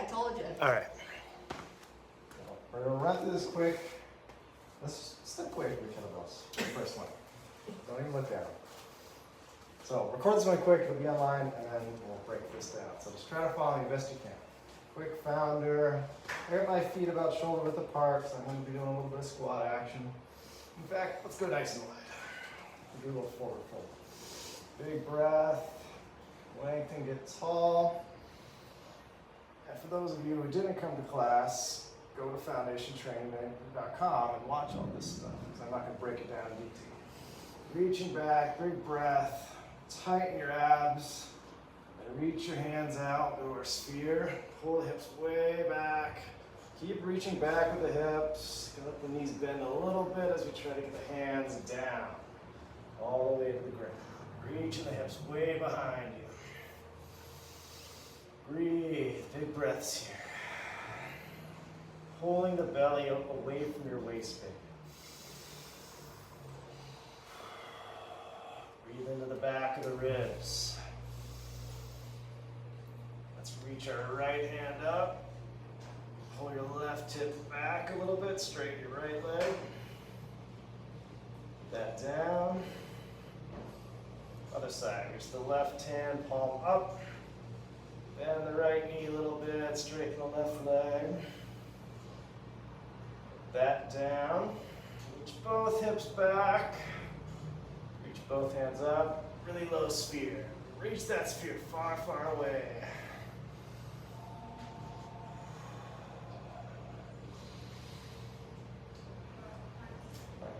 told you. All right. We're gonna run through this quick. Let's step away from the kettlebells for the first one. Don't even look at them. So record this one quick, it'll be online, and then we'll break this down. So just try to follow me as best you can. Quick founder. I got my feet about shoulder width apart, so I'm going to be doing a little bit of squat action. In fact, let's go nice and wide. We'll do a little forward fold. Big breath. Lengthen, get tall. And for those of you who didn't come to class, go to foundationtraining.com and watch all this stuff, because I'm not going to break it down in detail. Reaching back, big breath. Tighten your abs. And reach your hands out to our sphere. Pull the hips way back. Keep reaching back with the hips. Let the knees bend a little bit as we try to get the hands down. All the way to the ground. Reaching the hips way behind you. Breathe. Big breaths here. Pulling the belly away from your waist space. Breathe into the back of the ribs. Let's reach our right hand up. Pull your left hip back a little bit, straighten your right leg. That down. Other side, reach the left hand, palm up. Bend the right knee a little bit, straighten the left leg. That down. Reach both hips back. Reach both hands up. Really low sphere. Reach that sphere far, far away.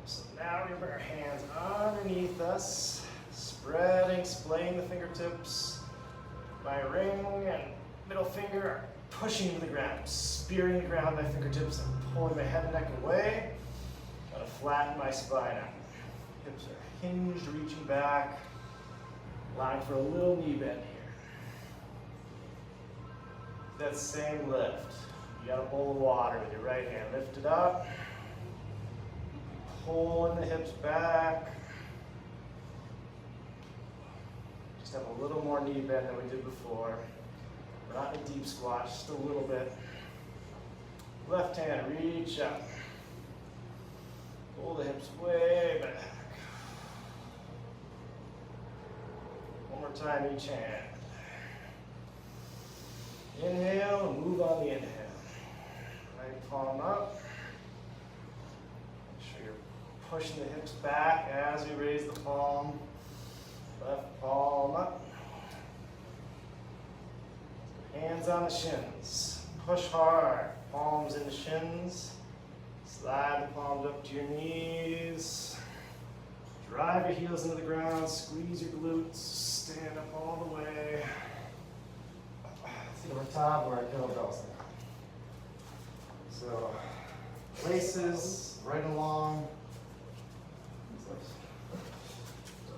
So now we're going to bring our hands underneath us, spreading, splaying the fingertips. My ring and middle finger are pushing to the ground, spearing the ground with my fingertips and pulling my head and neck away. I'm going to flatten my spine out. Hips are hinged, reaching back, allowing for a little knee bend here. That same lift. You got a bowl of water with your right hand. Lift it up. Pulling the hips back. Just have a little more knee bend than we did before. We're not in a deep squat, just a little bit. Left hand, reach up. Pull the hips way back. One more time each hand. Inhale and move on the inhale. Right palm up. Make sure you're pushing the hips back as we raise the palm. Left palm up. Hands on the shins. Push hard. Palms in the shins. Slide the palms up to your knees. Drive your heels into the ground. Squeeze your glutes. Stand up all the way. See, we're top where our kettlebells now. So, laces right along.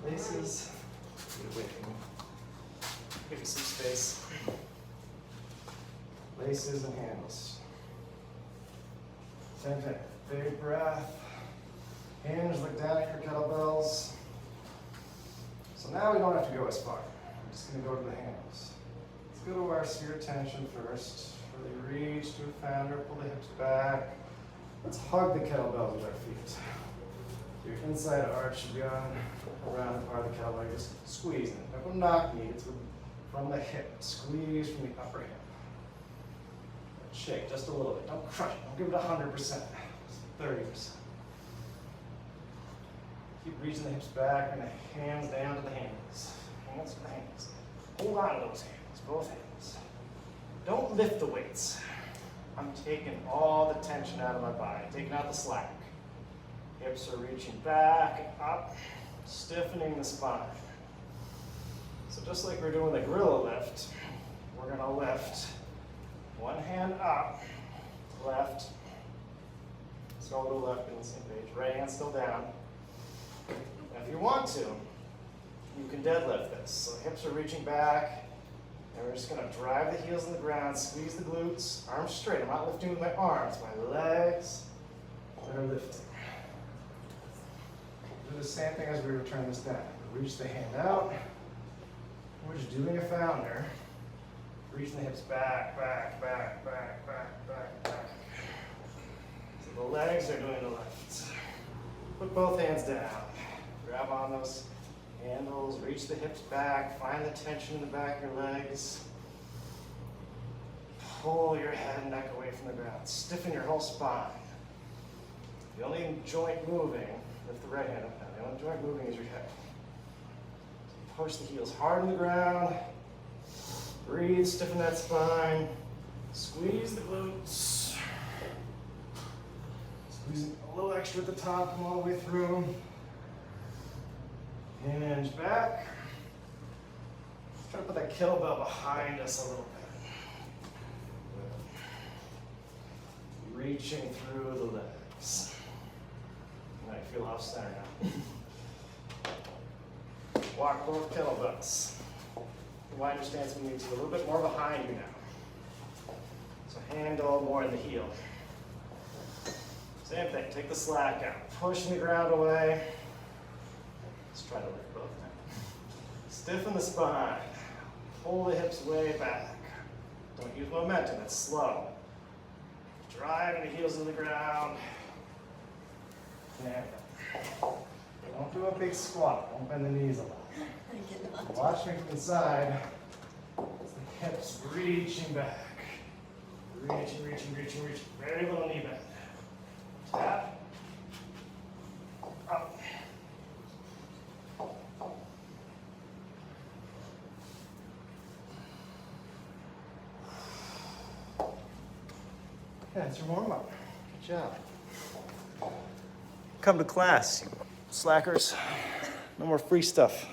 Laces. Get away from me. Give you some space. Laces and handles. Same thing. Big breath. Hinge, look down at your kettlebells. So now we don't have to go as far. I'm just going to go to the handles. Let's go to our sphere tension first. Really reach to a founder, pull the hips back. Let's hug the kettlebells with our feet. Your inside arch should be on around the part of the kettlebell. Just squeeze it. Don't knock me. It's from the hip. Squeeze from the upper hip. Shake just a little bit. Don't crush it. Don't give it 100%. Just 30%. Keep reaching the hips back and the hands down to the hands. Hands to the hands. Hold on to those hands, both hands. Don't lift the weights. I'm taking all the tension out of my body, taking out the slack. Hips are reaching back and up, stiffening the spine. So just like we're doing the gorilla lift, we're going to lift one hand up, left. So I'll go left on the same page. Right hand still down. And if you want to, you can deadlift this. So hips are reaching back, and we're just going to drive the heels in the ground, squeeze the glutes, arms straight. I'm not lifting with my arms, my legs are lifting. Do the same thing as we return this down. Reach the hand out. We're just doing a founder. Reaching the hips back, back, back, back, back, back, back. So the legs are doing the left. Put both hands down. Grab on those handles, reach the hips back, find the tension in the back of your legs. Pull your head and neck away from the ground. Stiffen your whole spine. The only joint moving, lift the right hand up now, the only joint moving is your hip. So push the heels hard in the ground. Breathe, stiffen that spine. Squeeze the glutes. Squeezing a little extra at the top, come all the way through. Hinge back. Try to put that kettlebell behind us a little bit. Reaching through the legs. You might feel off center now. Walk both kettlebells. Wind your stance when you need to, a little bit more behind you now. So handle more in the heel. Same thing, take the slack out. Pushing the ground away. Let's try to lift both now. Stiffen the spine. Pull the hips way back. Don't use momentum, it's slow. Driving the heels in the ground. And don't do a big squat. Don't bend the knees a lot. Watch me from the side. It's the hips reaching back. Reaching, reaching, reaching, reaching. Very little knee bend. Tap. Up. Yeah, it's your warm up. Good job. Come to class, you slackers. No more free stuff.